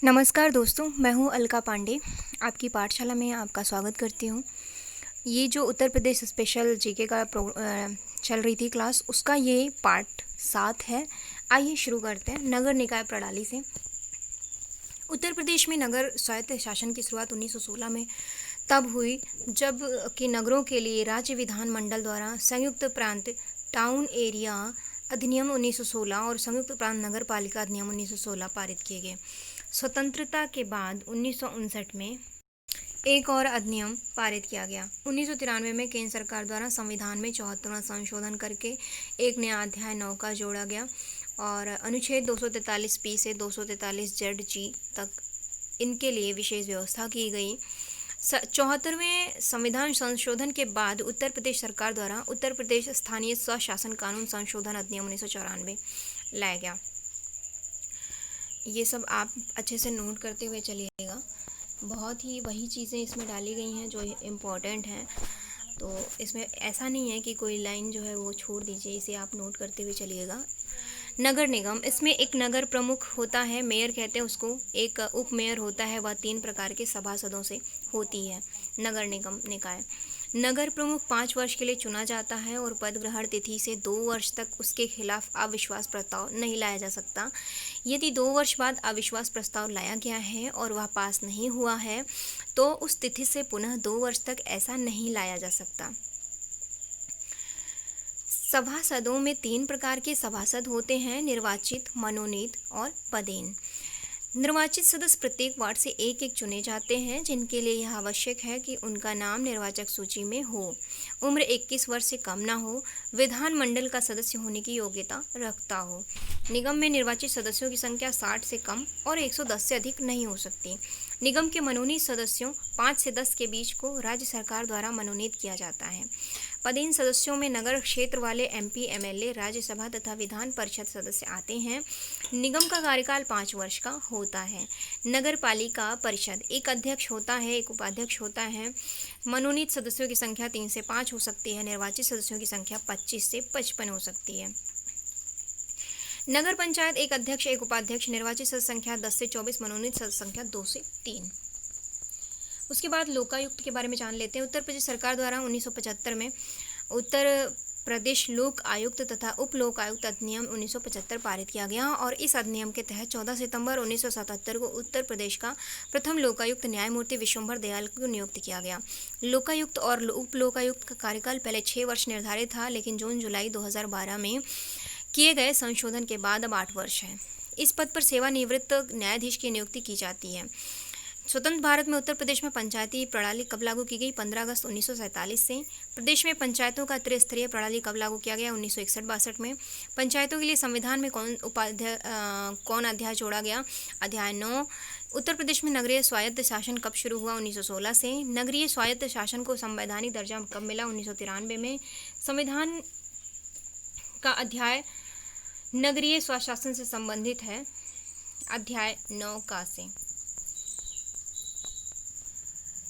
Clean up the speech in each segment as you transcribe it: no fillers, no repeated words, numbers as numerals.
नमस्कार दोस्तों, मैं हूं अलका पांडे। आपकी पाठशाला में आपका स्वागत करती हूं। ये जो उत्तर प्रदेश स्पेशल जीके का चल रही थी क्लास, उसका ये पार्ट 7 है। आइए शुरू करते हैं। नगर निकाय प्रणाली से उत्तर प्रदेश में नगर स्वायत्त शासन की शुरुआत 1916 में तब हुई जब कि नगरों के लिए राज्य विधान मंडल द्वारा संयुक्त प्रांत टाउन एरिया अधिनियम 1916 और संयुक्त प्रांत नगर पालिका अधिनियम 1916 पारित किए गए। स्वतंत्रता के बाद 1959 में एक और अधिनियम पारित किया गया। 1993 में केंद्र सरकार द्वारा संविधान में 74वां संशोधन करके एक नया अध्याय 9 का जोड़ा गया और अनुच्छेद 243 से 243 जी तक इनके लिए विशेष व्यवस्था की गई। 74वें संविधान संशोधन के बाद उत्तर प्रदेश सरकार द्वारा उत्तर प्रदेश स्थानीय स्वशासन कानून संशोधन अधिनियम 1994 लाया गया। ये सब आप अच्छे से नोट करते हुए चलिएगा। बहुत ही वही चीज़ें इसमें डाली गई हैं जो इम्पॉर्टेंट हैं, तो इसमें ऐसा नहीं है कि कोई लाइन जो है वो छोड़ दीजिए, इसे आप नोट करते हुए चलिएगा। नगर निगम, इसमें एक नगर प्रमुख होता है, मेयर कहते हैं उसको, एक उप मेयर होता है, वह 3 प्रकार के सभासदों से होती है नगर निगम निकाय। नगर प्रमुख 5 वर्ष के लिए चुना जाता है और पद ग्रहण तिथि से 2 वर्ष तक उसके खिलाफ अविश्वास प्रस्ताव नहीं लाया जा सकता। यदि 2 वर्ष बाद अविश्वास प्रस्ताव लाया गया है और वह पास नहीं हुआ है तो उस तिथि से पुनः 2 वर्ष तक ऐसा नहीं लाया जा सकता। सभासदों में 3 प्रकार के सभासद होते हैं, निर्वाचित, मनोनीत और पदेन। निर्वाचित सदस्य प्रत्येक वार्ड से एक एक चुने जाते हैं, जिनके लिए यह आवश्यक है कि उनका नाम निर्वाचक सूची में हो, उम्र 21 वर्ष से कम ना हो, विधानमंडल का सदस्य होने की योग्यता रखता हो। निगम में निर्वाचित सदस्यों की संख्या 60 से कम और 110 से अधिक नहीं हो सकती। निगम के मनोनीत सदस्यों 5 से 10 के बीच को राज्य सरकार द्वारा मनोनीत किया जाता है। पदेन सदस्यों में नगर क्षेत्र वाले एमपी, एमएलए, राज्यसभा तथा विधान परिषद सदस्य आते हैं। निगम का कार्यकाल 5 वर्ष का होता है। नगर पालिका परिषद, एक अध्यक्ष होता है, एक उपाध्यक्ष होता है। मनोनीत सदस्यों की संख्या 3 से 5 हो सकती है। निर्वाचित सदस्यों की संख्या 25 से 55 हो सकती है। नगर पंचायत, एक अध्यक्ष, एक उपाध्यक्ष, निर्वाचित सदस्य संख्या 10 से 24, मनोनीत सदस्य संख्या 2 से 3। उसके बाद लोकायुक्त के बारे में जान लेते हैं। उत्तर प्रदेश सरकार द्वारा 1975 में उत्तर प्रदेश लोक आयुक्त तथा उप लोकायुक्त अधिनियम 1975 पारित किया गया और इस अधिनियम के तहत 14 सितंबर 1977 को उत्तर प्रदेश का प्रथम लोकायुक्त न्यायमूर्ति विश्वंभर दयाल को नियुक्त किया गया। लोकायुक्त और उप लोकायुक्त का कार्यकाल पहले 6 वर्ष निर्धारित था, लेकिन जून जुलाई 2012 में किए गए संशोधन के बाद अब 8 वर्ष है। इस पद पर सेवानिवृत्त न्यायाधीश की नियुक्ति की जाती है। स्वतंत्र भारत में उत्तर प्रदेश में पंचायती प्रणाली कब लागू की गई? 15 अगस्त 1947 से। प्रदेश में पंचायतों का त्रिस्तरीय प्रणाली कब लागू किया गया? 1961-62 में। पंचायतों के लिए संविधान में कौन अध्याय जोड़ा गया? अध्याय 9। उत्तर प्रदेश में नगरीय स्वायत्त शासन कब शुरू हुआ? 1916 से। नगरीय स्वायत्त शासन को संवैधानिक दर्जा कब मिला? 1993 में। संविधान का अध्याय नगरीय स्वशासन से संबंधित है, अध्याय 9 का से।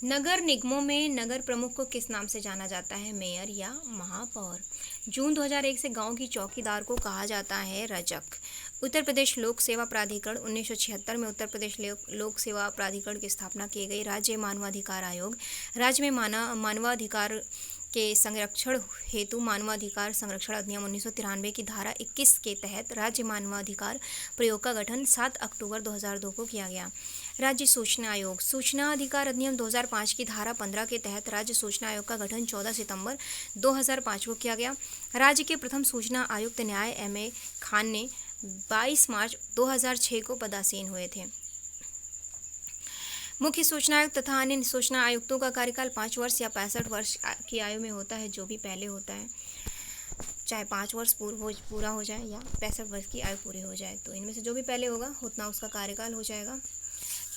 नगर निगमों में नगर प्रमुख को किस नाम से जाना जाता है? मेयर या महापौर। जून 2001 से गांव की चौकीदार को कहा जाता है रजक। उत्तर प्रदेश लोक सेवा प्राधिकरण, 1976 में उत्तर प्रदेश लोक सेवा प्राधिकरण की स्थापना की गई। राज्य मानवाधिकार आयोग, राज्य में मानवाधिकार के संरक्षण हेतु मानवाधिकार संरक्षण अधिनियम 1993 की धारा 21 के तहत राज्य मानवाधिकार प्रयोग का गठन 7 अक्टूबर 2002 को किया गया। राज्य सूचना आयोग, सूचना अधिकार अधिनियम 2005 की धारा 15 के तहत राज्य सूचना आयोग का गठन 14 सितंबर 2005 को किया गया। राज्य के प्रथम सूचना आयुक्त न्याय M.A. खान ने 22 मार्च 2006 को पदासीन हुए थे। मुख्य सूचना आयुक्त तथा अन्य सूचना आयुक्तों का कार्यकाल 5 वर्ष या 65 वर्ष की आयु में होता है, जो भी पहले होता है, चाहे 5 वर्ष पूरा हो जाए या 65 वर्ष की आयु पूरी हो जाए, तो इनमें से जो भी पहले होगा उतना उसका कार्यकाल हो जाएगा।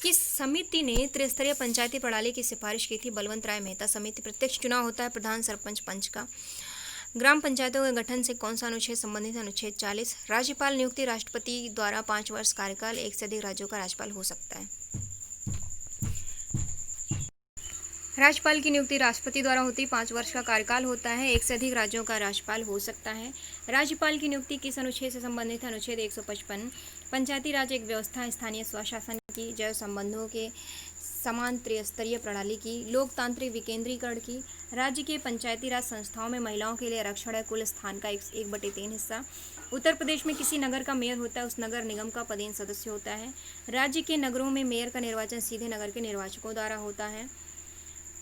किस समिति ने त्रिस्तरीय पंचायती प्रणाली की सिफारिश की थी? बलवंत राय मेहता समिति। प्रत्यक्ष चुनाव होता है प्रधान, सरपंच, पंच का। ग्राम पंचायतों के गठन से कौन सा अनुच्छेद संबंधित है? अनुच्छेद 40। राज्यपाल नियुक्ति, राष्ट्रपति द्वारा 5 वर्ष कार्यकाल, 1 से अधिक राज्यों का राज्यपाल हो सकता है। राज्यपाल की नियुक्ति राष्ट्रपति द्वारा होती, 5 वर्ष का कार्यकाल होता है, एक से अधिक राज्यों का राज्यपाल हो सकता है। राज्यपाल की नियुक्ति किस अनुच्छेद से संबंधित है? अनुच्छेद 155। पंचायती राज एक व्यवस्था स्थानीय स्वशासन की, जैव संबंधों के समान त्रिस्तरीय प्रणाली की, लोकतांत्रिक विकेंद्रीकरण की। राज्य के पंचायती राज संस्थाओं में महिलाओं के लिए आरक्षण है, कुल स्थान का 1/3 हिस्सा। उत्तर प्रदेश में किसी नगर का मेयर होता है, उस नगर निगम का पदेन सदस्य होता है। राज्य के नगरों में मेयर का निर्वाचन सीधे नगर के निर्वाचकों द्वारा होता है।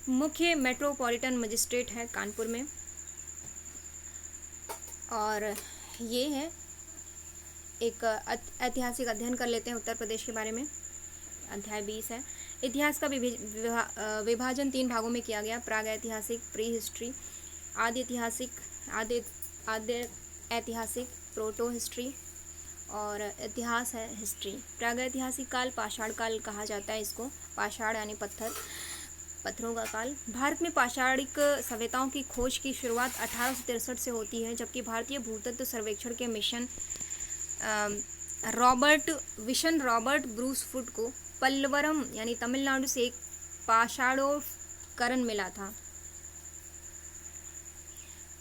मुख्य मेट्रोपॉलिटन मजिस्ट्रेट है कानपुर में। और ये है एक ऐतिहासिक अध्ययन कर लेते हैं उत्तर प्रदेश के बारे में। अध्याय 20 है। इतिहास का विभाजन 3 भागों में किया गया, प्राग ऐतिहासिक, प्री हिस्ट्री, आदि ऐतिहासिक, प्रोटो हिस्ट्री, और इतिहास है हिस्ट्री। प्राग ऐतिहासिक काल पाषाण काल कहा जाता है इसको, पाषाण यानी पत्थरों का काल। भारत में पाषाणिक सभ्यताओं की खोज की शुरुआत 1863 से होती है, जबकि भारतीय भूतत्व सर्वेक्षण के मिशन रॉबर्ट ब्रूसफुट को पल्लवरम यानी तमिलनाडु से एक पाषाणोत्खनन मिला था।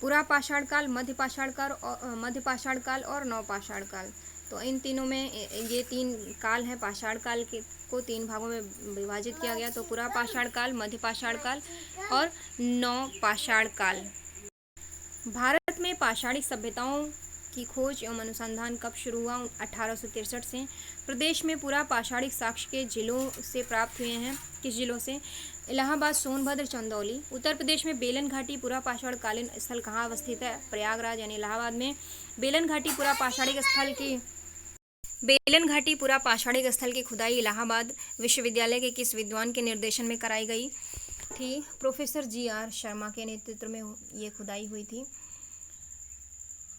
पुरा पाषाण काल, मध्य पाषाण काल और नवपाषाण काल। तो इन तीनों में ये 3 काल हैं। पाषाण काल को 3 भागों में विभाजित किया गया, तो पुरा पाषाण काल, मध्य पाषाण काल और नवपाषाण काल। भारत में पाषाणिक सभ्यताओं की खोज एवं अनुसंधान कब शुरू हुआ? 1863 से। प्रदेश में पुरा पाषाणिक साक्ष्य के जिलों से प्राप्त हुए हैं। किस जिलों से? इलाहाबाद, सोनभद्र, चंदौली। उत्तर प्रदेश में बेलन घाटी पुरा पाषाण कालीन स्थल कहाँ अवस्थित है? प्रयागराज यानी इलाहाबाद में। बेलन घाटी पुरा पाषाणिक स्थल की खुदाई इलाहाबाद विश्वविद्यालय के किस विद्वान के निर्देशन में कराई गई थी? प्रोफेसर GR शर्मा के नेतृत्व में ये खुदाई हुई थी।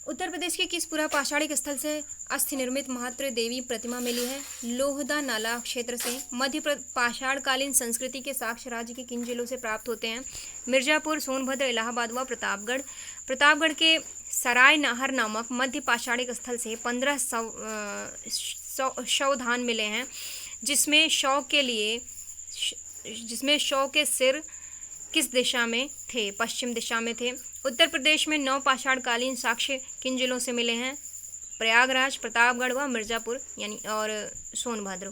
उत्तर प्रदेश के किस पुरा पाषाणिक स्थल से अस्थि निर्मित महात्र देवी प्रतिमा मिली है? लोहदा नाला क्षेत्र से। मध्य पाषाण कालीन संस्कृति के साक्ष्य राज्य के किन जिलों से प्राप्त होते हैं? मिर्जापुर, सोनभद्र, इलाहाबाद व प्रतापगढ़। प्रतापगढ़ के सराय नाहर नामक मध्य पाषाणिक स्थल से 15 शवधान मिले हैं, जिसमें शव के सिर किस दिशा में थे? पश्चिम दिशा में थे। उत्तर प्रदेश में नवपाषाणकालीन साक्ष्य किन जिलों से मिले हैं? प्रयागराज, प्रतापगढ़ व मिर्जापुर यानी और सोनभद्र।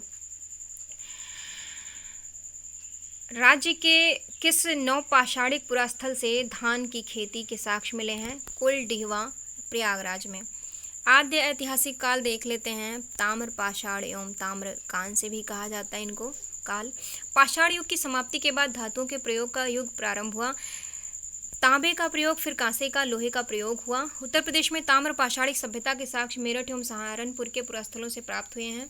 राज्य के किस नवपाषाणिक पुरास्थल से धान की खेती के साक्ष्य मिले हैं? कुलडीहवा, प्रयागराज में। आद्य ऐतिहासिक काल देख लेते हैं। ताम्र पाषाण एवं ताम्रकान से भी कहा जाता है इनको काल। पाषाण युग की समाप्ति के बाद धातुओं के प्रयोग का युग प्रारंभ हुआ। तांबे का प्रयोग, फिर कांसे का, लोहे का प्रयोग हुआ। उत्तर प्रदेश में ताम्र पाषाणिक सभ्यता के साक्ष्य मेरठ एवं सहारनपुर के पुरास्थलों से प्राप्त हुए हैं।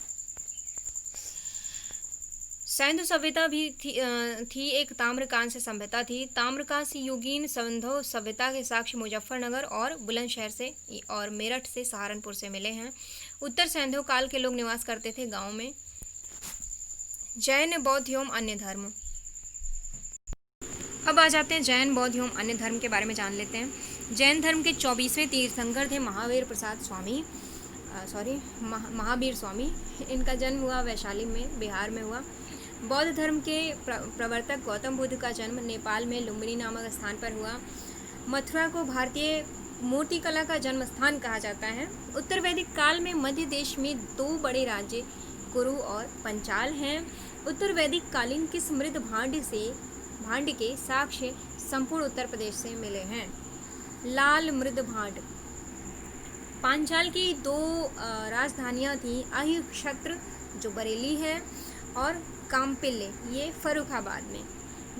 सैंधव सभ्यता भी थी एक ताम्रकान से सभ्यता थी। ताम्रकान से युगीन सैंधव सभ्यता के साक्ष्य मुजफ्फरनगर और बुलंदशहर से और मेरठ से, सहारनपुर से मिले हैं। उत्तर सैंधव काल के लोग निवास करते थे गांव में। जैन, बौद्ध एवं अन्य धर्म। अब आ जाते हैं जैन, बौद्ध एवं अन्य धर्म के बारे में जान लेते हैं। जैन धर्म के 24वें तीर्थंकर थे महावीर स्वामी। इनका जन्म हुआ वैशाली में, बिहार में हुआ। बौद्ध धर्म के प्रवर्तक गौतम बुद्ध का जन्म नेपाल में लुम्बिनी नामक स्थान पर हुआ। मथुरा को भारतीय मूर्तिकला का जन्म स्थान कहा जाता है। उत्तर वैदिक काल में मध्य देश में 2 बड़े राज्य कुरु और पंचाल हैं। उत्तर वैदिक कालीन किस मृद भांड के साक्ष्य संपूर्ण उत्तर प्रदेश से मिले हैं? लाल मृद भांड। पांचाल की 2 राजधानियां थीं, अहिक्षत्र जो बरेली है और काम्पिल्य ये फर्रुखाबाद में।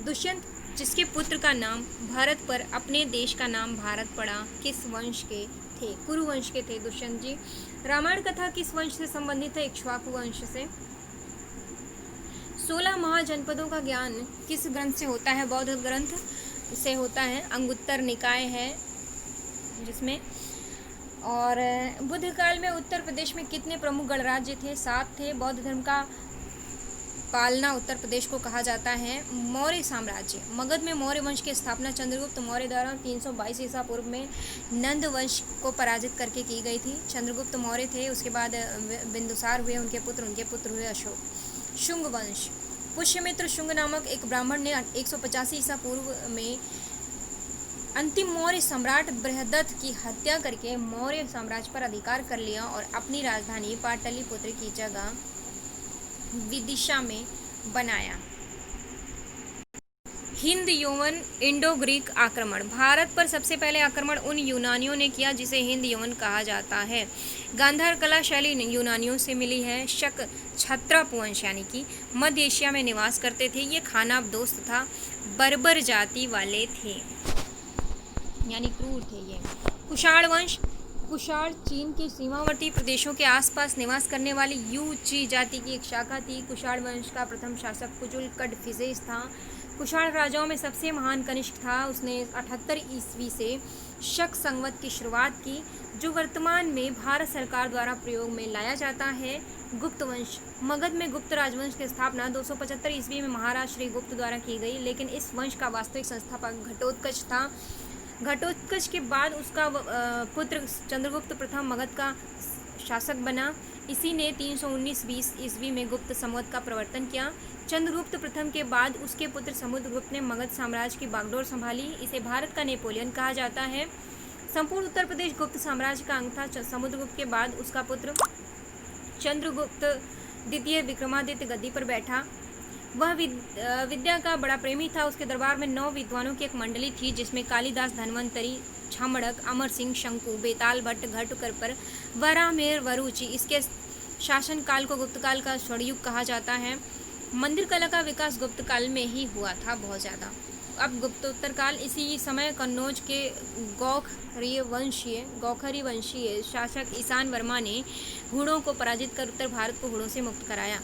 दुष्यंत जिसके पुत्र का नाम भरत पर अपने देश का नाम भारत पड़ा, किस वंश के थे? कुरु वंश के थे दुष्यंत जी। रामायण कथा किस वंश से संबंधित है? इक्ष्वाकु वंश से। 16 महाजनपदों का ज्ञान किस ग्रंथ से होता है? बौद्ध ग्रंथ से होता है। अंगुत्तर निकाय है जिसमें। और बुद्ध काल में उत्तर प्रदेश में कितने प्रमुख गणराज्य थे? 7 थे। बौद्ध धर्म का पालना उत्तर प्रदेश को कहा जाता है। मौर्य साम्राज्य। मगध में मौर्य वंश की स्थापना चंद्रगुप्त मौर्य द्वारा 322 ईसा पूर्व में नंद वंश को पराजित करके की गई थी। चंद्रगुप्त मौर्य थे, उसके बाद बिंदुसार हुए, उनके पुत्र हुए अशोक। शुंग वंश। पुष्यमित्र शुंग नामक एक ब्राह्मण ने 185 ईसा पूर्व में अंतिम मौर्य सम्राट बृहदत्त की हत्या करके मौर्य साम्राज्य पर अधिकार कर लिया और अपनी राजधानी पाटलिपुत्र की जगह विदिशा में बनाया। हिंद यौवन इंडो ग्रीक आक्रमण। भारत पर सबसे पहले आक्रमण उन यूनानियों ने किया जिसे हिंद यौवन कहा जाता है। गांधार कला शैली यूनानियों से मिली है। शक क्षत्रपवंश यानी कि मध्य एशिया में निवास करते थे। ये खानाबदोश तथा बर्बर जाति वाले थे, यानी क्रूर थे ये। कुषाण वंश। कुषाण चीन के सीमावर्ती प्रदेशों के आसपास निवास करने वाली यूची जाति की एक शाखा थी। कुषाण वंश का प्रथम शासक कुजुल कड़फिसेस था। कुषाण राजाओं में सबसे महान कनिष्क था। उसने 78 ईस्वी से शक संवत की शुरुआत की, जो वर्तमान में भारत सरकार द्वारा प्रयोग में लाया जाता है। गुप्त वंश। मगध में गुप्त राजवंश की स्थापना 275 ईस्वी में महाराज श्री गुप्त द्वारा की गई, लेकिन इस वंश का वास्तविक संस्थापक घटोत्कच था। घटोत्कच के बाद उसका पुत्र चंद्रगुप्त प्रथम मगध का शासक बना। इसी ने 319 ईस्वी में गुप्त संवत का प्रवर्तन किया। चंद्रगुप्त प्रथम के बाद उसके पुत्र समुद्रगुप्त ने मगध साम्राज्य की बागडोर संभाली। इसे भारत का नेपोलियन कहा जाता है। संपूर्ण उत्तर प्रदेश गुप्त साम्राज्य का अंग था। समुद्रगुप्त के बाद उसका पुत्र चंद्रगुप्त द्वितीय विक्रमादित्य गद्दी पर बैठा। वह विद्या का बड़ा प्रेमी था। उसके दरबार में 9 विद्वानों की एक मंडली थी, जिसमें कालिदास, धन्वंतरी, छामड़क, अमर सिंह, शंकु, बेताल भट्ट, घटकर, वराहमिहिर, वरुचि। इसके शासन काल को गुप्त काल का स्वर्णयुग कहा जाता है। मंदिर कला का विकास गुप्त काल में ही हुआ था बहुत ज़्यादा। अब गुप्तोत्तर काल। इसी समय कन्नौज के गौखरी वंशीय शासक ईशान वर्मा ने हुणों को पराजित कर उत्तर भारत को हुणों से मुक्त कराया।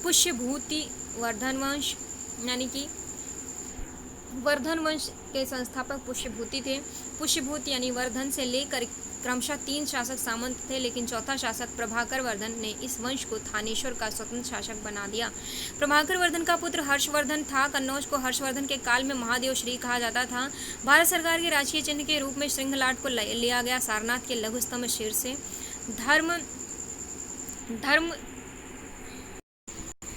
पुष्यभूति वर्धन वंश, यानी कि वर्धन वंश के संस्थापक पुष्यभूति थे। पुष्यभूति यानी वर्धन से लेकर क्रमशः 3 शासक सामंत थे, लेकिन चौथा शासक प्रभाकर वर्धन ने इस वंश को थानेश्वर का स्वतंत्र शासक बना दिया। प्रभाकर वर्धन का पुत्र हर्षवर्धन था। कन्नौज को हर्षवर्धन के काल में महादेव श्री कहा जाता था। भारत सरकार के राजकीय चिन्ह के रूप में श्रृंखलाट को लिया गया सारनाथ के लघु स्तंभ शीर्ष से।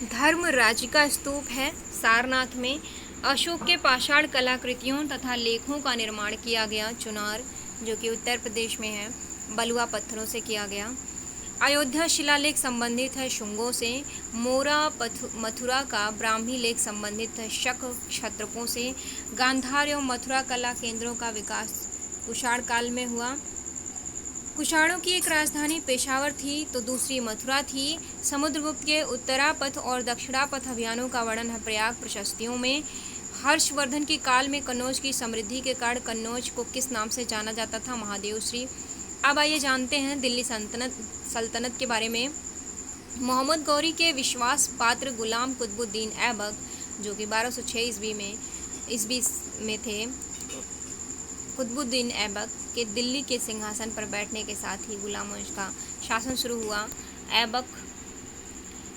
धर्मराज का स्तूप है सारनाथ में। अशोक के पाषाण कलाकृतियों तथा लेखों का निर्माण किया गया। चुनार, जो कि उत्तर प्रदेश में है, बलुआ पत्थरों से किया गया। अयोध्या शिलालेख संबंधित है शुंगों से। मोरा मथुरा का ब्राह्मी लेख संबंधित है शक क्षत्रपों से। गांधार एवं मथुरा कला केंद्रों का विकास कुषाण काल में हुआ। कुषाणों की एक राजधानी पेशावर थी तो दूसरी मथुरा थी। समुद्रगुप्त के उत्तरापथ और दक्षिणापथ अभियानों का वर्णन है प्रयाग प्रशस्तियों में। हर्षवर्धन के काल में कन्नौज की समृद्धि के कारण कन्नौज को किस नाम से जाना जाता था? महादेव श्री। अब आइए जानते हैं दिल्ली सल्तनत के बारे में। मोहम्मद गौरी के विश्वास पात्र गुलाम कुतुबुद्दीन ऐबक, जो कि 1206 ईस्वी में थे, कुतुबुद्दीन ऐबक के दिल्ली के सिंहासन पर बैठने के साथ ही गुलाम वंश का शासन शुरू हुआ। ऐबक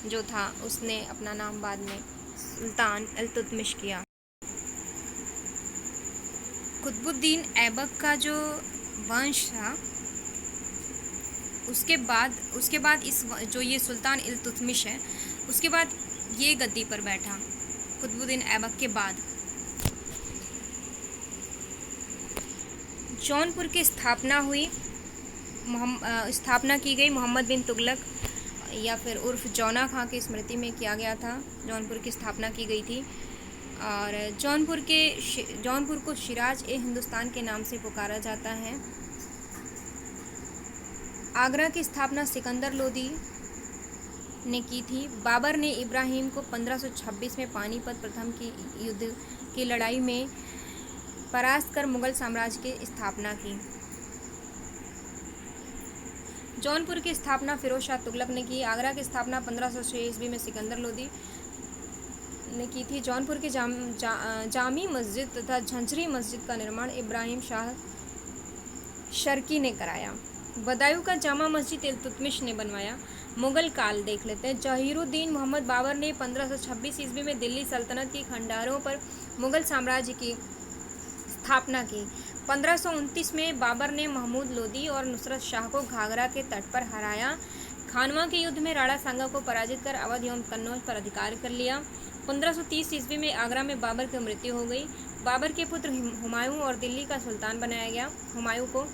जो था उसने अपना नाम बाद में सुल्तान इल्तुतमिश किया। कुतुबुद्दीन ऐबक का जो वंश था उसके बाद जो ये सुल्तान इल्तुतमिश है, उसके बाद ये गद्दी पर बैठा कुतुबुद्दीन ऐबक के बाद। जौनपुर की स्थापना की गई मोहम्मद बिन तुगलक या फिर उर्फ जौना खां की स्मृति में किया गया था। जौनपुर की स्थापना की गई थी और जौनपुर को शिराज ए हिंदुस्तान के नाम से पुकारा जाता है। आगरा की स्थापना सिकंदर लोदी ने की थी। बाबर ने इब्राहिम को 1526 में पानीपत प्रथम की युद्ध की लड़ाई में परास्त कर मुगल साम्राज्य की स्थापना की। जौनपुर की स्थापना फिरोज शाह तुगलक ने की। आगरा की स्थापना 1506 ईस्वी में सिकंदर लोदी ने की थी। जौनपुर की जामी मस्जिद तथा झंझरी मस्जिद का निर्माण इब्राहिम शाह शर्की ने कराया। बदायूं का जामा मस्जिद इल्तुतमिश ने बनवाया। मुगल काल देख लेते हैं। जहीरुद्दीन मोहम्मद बाबर ने 1526 ईस्वी में दिल्ली सल्तनत की खंडारों पर मुगल साम्राज्य की स्थापना की। 1529 में बाबर ने महमूद लोदी और नुसरत शाह को घाघरा के तट पर हराया। खानवा के युद्ध में राणा सांगा को पराजित कर अवध एवं कन्नौज पर अधिकार कर लिया। 1530 ईस्वी में आगरा में बाबर की मृत्यु हो गई। बाबर के पुत्र हुमायूं और दिल्ली का सुल्तान बनाया गया हुमायूं को,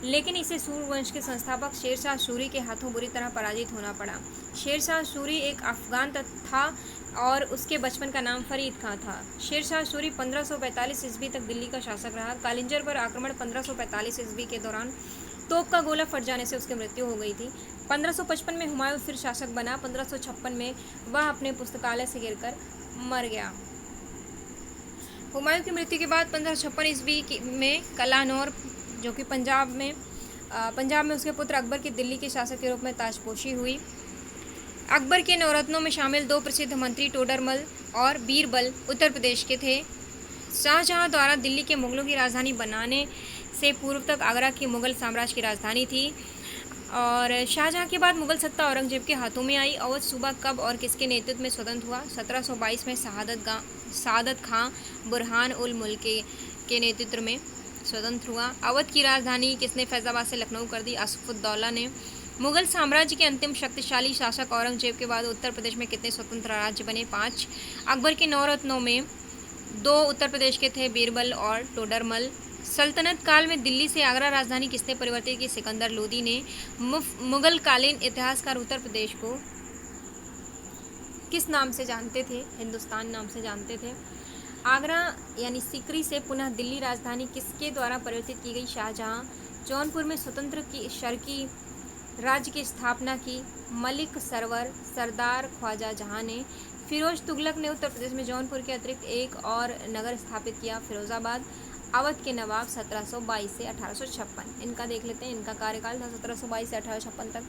लेकिन इसे सूर्यवंश के संस्थापक शेरशाह सूरी के हाथों बुरी तरह पराजित होना पड़ा। शेरशाह सूरी एक अफगान था और उसके बचपन का नाम फरीद खां था। शेरशाह सूरी 1545 ईस्वी तक दिल्ली का शासक रहा। कालिंजर पर आक्रमण 1545 ईस्वी के दौरान तोप का गोला फट जाने से उसकी मृत्यु हो गई थी। 1555 में हुमायूं फिर शासक बना। 1556 में वह अपने पुस्तकालय से गिरकर मर गया। हुमायूं की मृत्यु के बाद 1556 ईस्वी में कलानौर, जो कि पंजाब में उसके पुत्र अकबर की दिल्ली के शासक के रूप में ताजपोशी हुई। अकबर के नवरत्नों में शामिल दो प्रसिद्ध मंत्री टोडरमल और बीरबल उत्तर प्रदेश के थे। शाहजहां द्वारा दिल्ली के मुगलों की राजधानी बनाने से पूर्व तक आगरा की मुगल साम्राज्य की राजधानी थी और शाहजहां के बाद मुगल सत्ता औरंगजेब के हाथों में आई। अवध सूबा कब और किसके नेतृत्व में स्वतंत्र हुआ? 1722 में सादत खां बुरहान उल मुल्क के नेतृत्व में स्वतंत्र हुआ। अवध की राजधानी किसने फैजाबाद से लखनऊ कर दी? आसफुद्दौला ने। मुगल साम्राज्य के अंतिम शक्तिशाली शासक औरंगजेब के बाद उत्तर प्रदेश में कितने स्वतंत्र राज्य बने? 5। अकबर के नवरत्नों में 2 उत्तर प्रदेश के थे, बीरबल और टोडरमल। सल्तनत काल में दिल्ली से आगरा राजधानी किसने परिवर्तित की? सिकंदर लोदी ने। मुगल कालीन इतिहासकार उत्तर प्रदेश को किस नाम से जानते थे? हिंदुस्तान नाम से जानते थे। आगरा यानी सीकरी से पुनः दिल्ली राजधानी किसके द्वारा परिवर्तित की गई? शाहजहां। जौनपुर में स्वतंत्र की शर्की राज्य की स्थापना की मलिक सरवर सरदार ख्वाजा जहां ने। फिरोज तुगलक ने उत्तर प्रदेश में जौनपुर के अतिरिक्त एक और नगर स्थापित किया, फिरोजाबाद। अवध के नवाब 1722 से 1856। इनका देख लेते हैं, इनका कार्यकाल था 1722 से 1856 तक।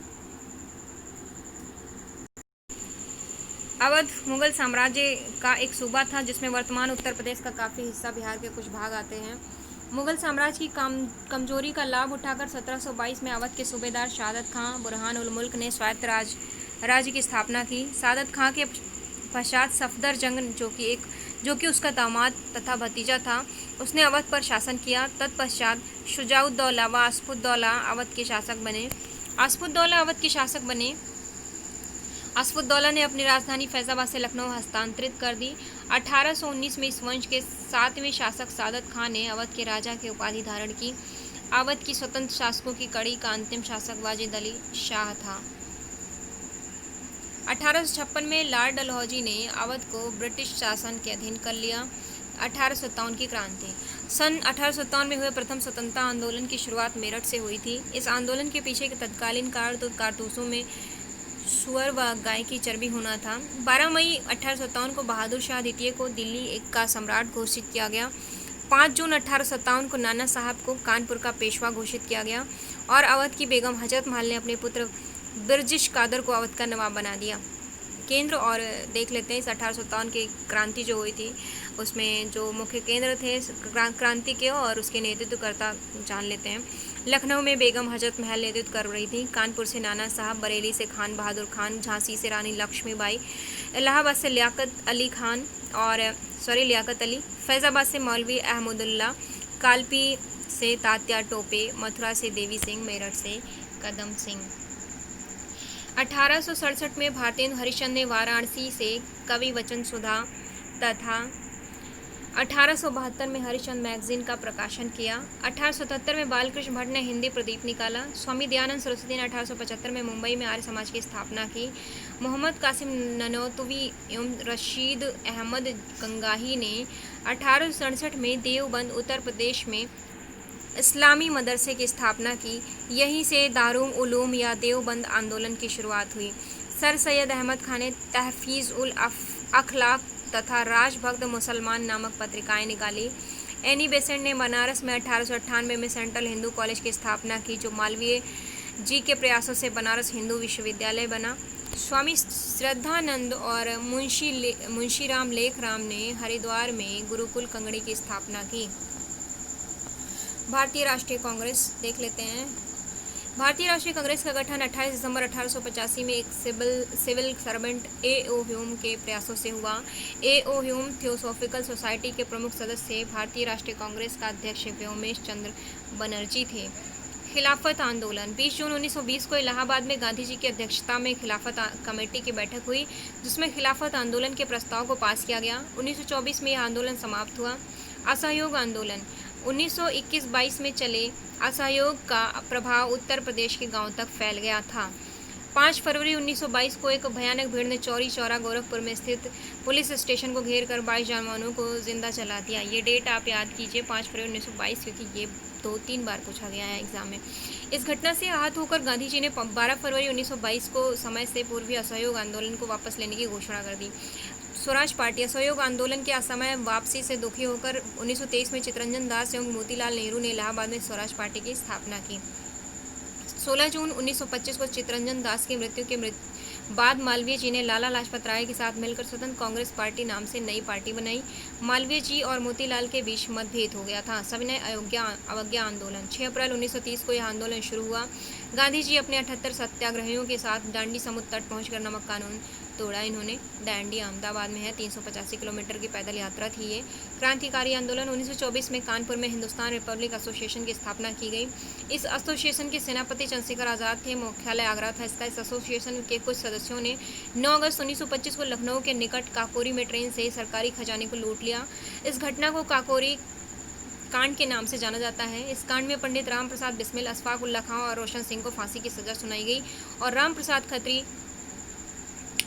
अवध मुगल साम्राज्य का एक सूबा था जिसमें वर्तमान उत्तर प्रदेश का काफ़ी हिस्सा, बिहार के कुछ भाग आते हैं। मुगल साम्राज्य की कमजोरी का लाभ उठाकर 1722 में अवध के सूबेदार सादत खां बुरहान उल मुल्क ने स्वायत्त राज्य की स्थापना की। सादत खां के पश्चात सफदर जंग, जो कि उसका दामाद तथा भतीजा था, उसने अवध पर शासन किया। तत्पश्चात शुजाउद्दौला व आसफुद्दौला अवध के शासक बने। आसफुद्दौला ने अपनी राजधानी फैजाबाद से लखनऊ हस्तांतरित कर दी। 1819 में इस वंश के 7वें शासक सादत खां ने अवध के राजा की उपाधि धारण की। अवध की स्वतंत्र शासकों की कड़ी का अंतिम शासक वाजिद अली शाह था। 1856 में लॉर्ड डलहौजी ने अवध को ब्रिटिश शासन के अधीन कर लिया। 1857 की क्रांति। सन 1857 में हुए प्रथम स्वतंत्रता आंदोलन की शुरुआत मेरठ से हुई थी। इस आंदोलन के पीछे के तत्कालीन कारण तो कारतूसों में सुअर व गाय की चर्बी होना था। 12 मई 1857 को बहादुर शाह द्वितीय को दिल्ली का सम्राट घोषित किया गया। 5 जून 1857 को नाना साहब को कानपुर का पेशवा घोषित किया गया और अवध की बेगम हजरत महल ने अपने पुत्र बिरजिश कादर को अवध का नवाब बना दिया। केंद्र और देख लेते हैं इस 1857 की क्रांति जो हुई थी उसमें जो मुख्य केंद्र थे क्रांति के और उसके नेतृत्वकर्ता जान लेते हैं। लखनऊ में बेगम हजरत महल नेतृत्व कर रही थी। कानपुर से नाना साहब, बरेली से खान बहादुर खान, झांसी से रानी लक्ष्मीबाई, इलाहाबाद से लियाकत अली, फैज़ाबाद से मौलवी अहमदुल्ला, कालपी से तात्या टोपे, मथुरा से देवी सिंह, मेरठ से कदम सिंह। 1867 में भारतेंदु हरिश्चंद्र ने वाराणसी से कवि वचन सुधा तथा 1872 में हरिश्चंद्र मैगजीन का प्रकाशन किया। 1877 में बालकृष्ण भट्ट ने हिंदी प्रदीप निकाला। स्वामी दयानंद सरस्वती ने 1875 में मुंबई में आर्य समाज की स्थापना की। मोहम्मद कासिम ननौतवी एवं रशीद अहमद गंगाही ने 1867 में देवबंद उत्तर प्रदेश में इस्लामी मदरसे की स्थापना की। यहीं से दारुल उलूम या देवबंद आंदोलन की शुरुआत हुई। सर सैयद अहमद खान ने तहफ़ीज़ उल अखलाक तथा राजभक्त मुसलमान नामक पत्रिकाएं निकाली। एनी बेसेंट ने बनारस में 1898 में सेंट्रल हिंदू कॉलेज की स्थापना की जो मालवीय जी के प्रयासों से बनारस हिंदू विश्वविद्यालय बना। स्वामी श्रद्धानंद और मुंशी राम लेखराम ने हरिद्वार में गुरुकुल कंगड़ी की स्थापना की। भारतीय राष्ट्रीय कांग्रेस देख लेते हैं। भारतीय राष्ट्रीय कांग्रेस का गठन 28 दिसंबर 1885 में एक सिविल सर्वेंट ए.ओ. ह्यूम के प्रयासों से हुआ। ए.ओ. ह्यूम थियोसॉफिकल सोसाइटी के प्रमुख सदस्य थे। भारतीय राष्ट्रीय कांग्रेस का अध्यक्ष व्योमेश चंद्र बनर्जी थे। खिलाफत आंदोलन 20 जून 1920 को इलाहाबाद में गांधी जी की अध्यक्षता में खिलाफत कमेटी की बैठक हुई, जिसमें खिलाफत आंदोलन के प्रस्ताव को पास किया गया। 1924 में यह आंदोलन समाप्त हुआ। असहयोग आंदोलन 1921-22 में चले असहयोग का प्रभाव उत्तर प्रदेश के गांवों तक फैल गया था। 5 फरवरी 1922 को एक भयानक भीड़ ने चौरी चौरा गोरखपुर में स्थित पुलिस स्टेशन को घेर कर 22 जवानों को जिंदा जला दिया। ये डेट आप याद कीजिए, 5 फरवरी 1922, क्योंकि ये 2-3 बार पूछा गया है एग्जाम में। इस घटना से आहत होकर गांधी जी ने 12 फरवरी 1922 को समय से पूर्व असहयोग आंदोलन को वापस लेने की घोषणा कर दी। स्वराज पार्टी असहयोग आंदोलन के असमय वापसी से दुखी होकर 1923 में चित्तरंजन दास एवं मोतीलाल नेहरू ने इलाहाबाद में स्वराज पार्टी की स्थापना की। 16 जून 1925 को चित्तरंजन दास की मृत्यु के बाद मालवीय जी ने लाला लाजपत राय के साथ मिलकर स्वतंत्र कांग्रेस पार्टी नाम से नई पार्टी बनाई। मालवीय जी और मोतीलाल के बीच मतभेद हो गया था। सविनय अवज्ञा आंदोलन 6 अप्रैल 1930 को यह आंदोलन शुरू हुआ। गांधी जी अपने 78 सत्याग्रहियों के साथ दांडी समुद्र तट पहुंचकर नमक कानून तोड़ा। इन्होंने दांडी अहमदाबाद में है, 385 किलोमीटर की पैदल यात्रा थी ये। क्रांतिकारी आंदोलन 1924 में कानपुर में हिंदुस्तान रिपब्लिक एसोसिएशन की स्थापना की गई। इस एसोसिएशन के सेनापति चंद्रशेखर आज़ाद थे। मुख्यालय आगरा था इसका। इस एसोसिएशन के कुछ सदस्यों ने 9 अगस्त 1925 को लखनऊ के निकट काकोरी में ट्रेन से सरकारी खजाने को लूट लिया। इस घटना को काकोरी कांड के नाम से जाना जाता है। इस कांड में पंडित राम प्रसाद बिस्मिल, अशफाक उल्ला खां और रोशन सिंह को फांसी की सजा सुनाई गई और राम प्रसाद खत्री,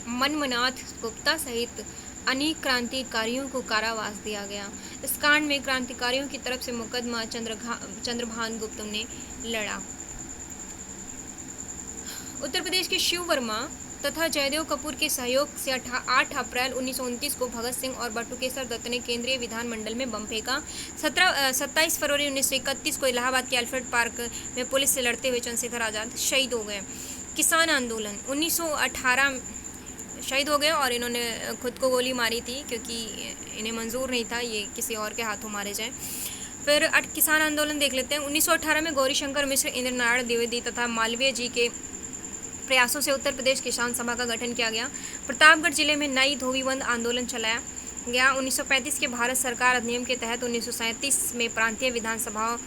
मनमनाथ गुप्ता सहित अनेक क्रांतिकारियों को कारावास दिया गया। इस कांड में क्रांतिकारियों की तरफ से मुकदमा चंद्रभान गुप्त ने लड़ा। उत्तर प्रदेश के शिव वर्मा तथा जयदेव कपूर के सहयोग से 8 अप्रैल 1929 को भगत सिंह और बटुकेश्वर दत्त ने केंद्रीय विधानमंडल में बम फेंका। 27 फरवरी 1931 को इलाहाबाद के अल्फ्रेड पार्क में पुलिस से लड़ते हुए चंद्रशेखर आज़ाद शहीद हो गए। किसान आंदोलन 1918 शहीद हो गए और इन्होंने खुद को गोली मारी थी, क्योंकि इन्हें मंजूर नहीं था ये किसी और के हाथों मारे जाएं। फिर किसान आंदोलन देख लेते हैं। 1918 में गौरीशंकर मिश्र, इंद्र नारायण द्विवेदी तथा मालवीय जी के प्रयासों से उत्तर प्रदेश किसान सभा का गठन किया गया। प्रतापगढ़ जिले में नई धोबीबंद आंदोलन चलाया गया। 1935 के भारत सरकार अधिनियम के तहत 1937 में प्रांतीय विधानसभाओं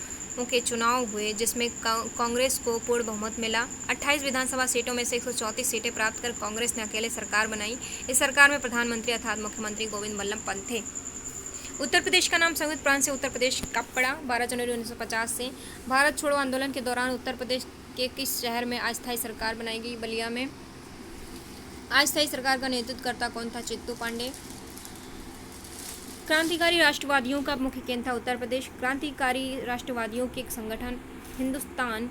के चुनाव हुए, जिसमें कांग्रेस को पूर्ण बहुमत मिला। 28 विधानसभा सीटों में से 134 सीटें प्राप्त कर कांग्रेस ने अकेले सरकार बनाई। इस सरकार में प्रधानमंत्री अर्थात मुख्यमंत्री गोविंद वल्लभ पंत थे। उत्तर प्रदेश का नाम संयुक्त प्रांत से उत्तर प्रदेश कब पड़ा? 12 जनवरी 1950 से। भारत छोड़ो आंदोलन के दौरान उत्तर प्रदेश के किस शहर में अस्थायी सरकार बनाई गई? बलिया में। अस्थायी सरकार का नेतृत्वकर्ता कौन था? चित्तू पांडे। क्रांतिकारी राष्ट्रवादियों का मुख्य केंद्र था उत्तर प्रदेश। क्रांतिकारी राष्ट्रवादियों के एक संगठन हिंदुस्तान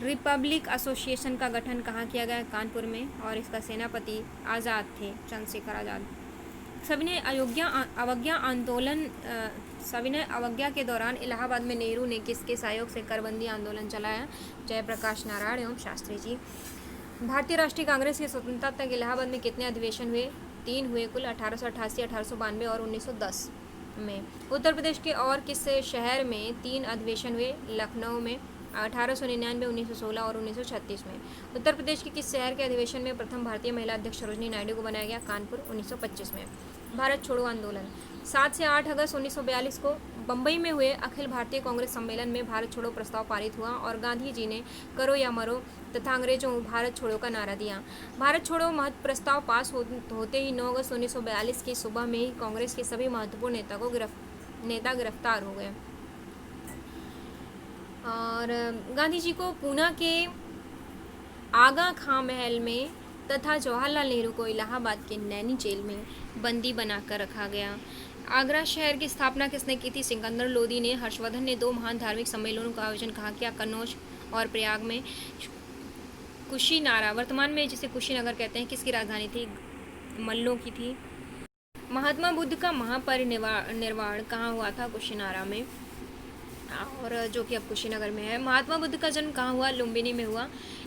रिपब्लिक एसोसिएशन का गठन कहाँ किया गया? कानपुर में। और इसका सेनापति आज़ाद थे, चंद्रशेखर आज़ाद। सविनय अवज्ञा आंदोलन सविनय अवज्ञा के दौरान इलाहाबाद में नेहरू ने किसके सहयोग से करबंदी आंदोलन चलाया? जयप्रकाश नारायण एवं शास्त्री जी। भारतीय राष्ट्रीय कांग्रेस की स्वतंत्रता तक इलाहाबाद में कितने अधिवेशन हुए? 3 हुए कुल, 1888, 1892 और 1910 में। उत्तर प्रदेश के और किस शहर में 3 अधिवेशन हुए? लखनऊ में 1899, 1916 और 1936 में। उत्तर प्रदेश के किस शहर के अधिवेशन में प्रथम भारतीय महिला अध्यक्ष सरोजिनी नायडू को बनाया गया? कानपुर, 1925 में। भारत छोड़ो आंदोलन 7 से 8 अगस्त 1942 को बम्बई में हुए अखिल भारतीय कांग्रेस सम्मेलन में भारत छोड़ो प्रस्ताव पारित हुआ और गांधी जी ने करो या मरो तथा अंग्रेजों भारत छोड़ो का नारा दिया। भारत छोड़ो महत्व प्रस्ताव पास होते ही 9 अगस्त 1942 की सुबह में ही कांग्रेस के सभी महत्वपूर्ण नेता गिरफ्तार हो गए और गांधी जी को पूना के आगा खां महल में तथा जवाहरलाल नेहरू को इलाहाबाद के नैनी जेल में बंदी बनाकर रखा गया। आगरा शहर की स्थापना किसने की थी? सिकंदर लोदी ने। हर्षवर्धन ने 2 महान धार्मिक सम्मेलनों का आयोजन कहाँ किया? कन्नौज और प्रयाग में। कुशीनारा वर्तमान में जिसे कुशीनगर कहते हैं किसकी राजधानी थी? मल्लों की थी। महात्मा बुद्ध का महापरिनिर्वाण कहाँ हुआ था? कुशीनारा में, और जो कि अब कुशीनगर में है। महात्मा बुद्ध का जन्म कहाँ हुआ? लुम्बिनी में हुआ।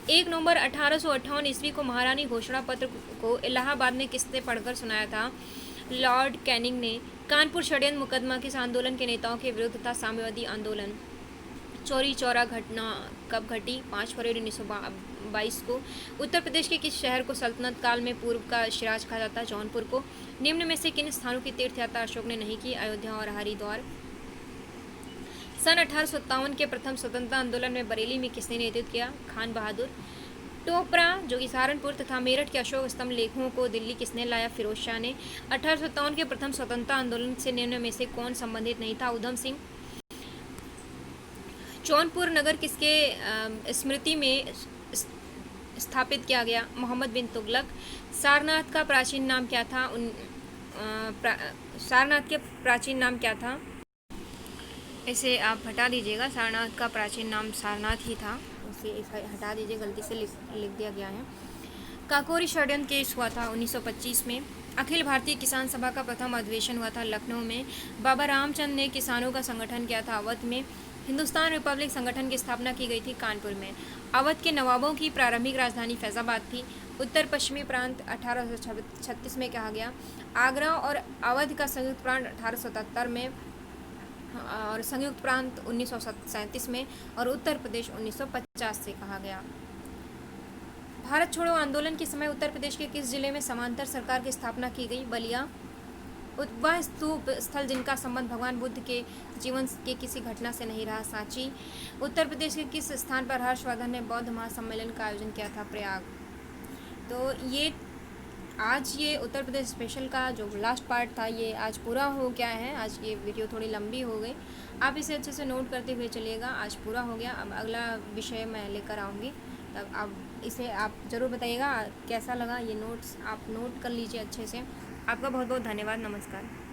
1 नवंबर 1858 ईस्वी को महारानी घोषणा पत्र को इलाहाबाद में किसने पढ़कर सुनाया था? लॉर्ड कैनिंग ने। कानपुर षड्यंत्र मुकदमा किस आंदोलन के नेताओं के विरुद्ध था? साम्यवादी आंदोलन। चौरी चौरा घटना कब घटी? 5 फरवरी 1922 को। उत्तर प्रदेश के किस शहर को सल्तनत काल में पूर्व का शिराज कहा जाता? जौनपुर को। निम्न में से किन स्थानों की तीर्थ यात्रा अशोक ने नहीं की? अयोध्या और हरिद्वार। सन 1857 के प्रथम स्वतंत्रता आंदोलन में बरेली में किसने नेतृत्व किया? खान बहादुर। टोपरा जो कि सहारनपुर तथा मेरठ के अशोक स्तंभ लेखों को दिल्ली किसने लाया? फिरोज शाह ने। 1857 के प्रथम स्वतंत्रता आंदोलन से निम्न में से कौन संबंधित नहीं था? उधम सिंह। जौनपुर नगर किसके स्मृति में स्थापित किया गया? मोहम्मद बिन तुगलक। सारनाथ का प्राचीन नाम क्या था? सारनाथ के प्राचीन नाम क्या था? इसे आप हटा दीजिएगा, सारनाथ का प्राचीन नाम सारनाथ ही था, इसे हटा दीजिए, गलती से लिख दिया गया है। काकोरी षड्यंत्र केस हुआ था 1925 में। अखिल भारतीय किसान सभा का प्रथम अधिवेशन हुआ था लखनऊ में। बाबा रामचंद्र ने किसानों का संगठन किया था अवध में। हिंदुस्तान रिपब्लिक संगठन की स्थापना की गई थी कानपुर में। अवध के नवाबों की प्रारंभिक राजधानी फैजाबाद थी। उत्तर पश्चिमी प्रांत 1836 में कहा गया। आगरा और अवध का संयुक्त प्रांत 1877 में और संयुक्त प्रांत 1937 में और उत्तर प्रदेश 1950 से कहा गया। भारत छोड़ो आंदोलन के समय उत्तर प्रदेश के किस जिले में समांतर सरकार की स्थापना की गई? बलिया। वह स्तूप स्थल जिनका संबंध भगवान बुद्ध के जीवन के किसी घटना से नहीं रहा? सांची। उत्तर प्रदेश के किस स्थान पर हर्षवर्धन ने बौद्ध महासम्मेलन का आयोजन किया था? प्रयाग। तो ये आज ये उत्तर प्रदेश स्पेशल का जो लास्ट पार्ट था ये आज पूरा हो गया है। आज ये वीडियो थोड़ी लंबी हो गई, आप इसे अच्छे से नोट करते हुए चलिएगा। आज पूरा हो गया, अब अगला विषय मैं लेकर आऊँगी, तब आप इसे आप ज़रूर बताइएगा कैसा लगा। ये नोट्स आप नोट कर लीजिए अच्छे से। आपका बहुत बहुत धन्यवाद। नमस्कार।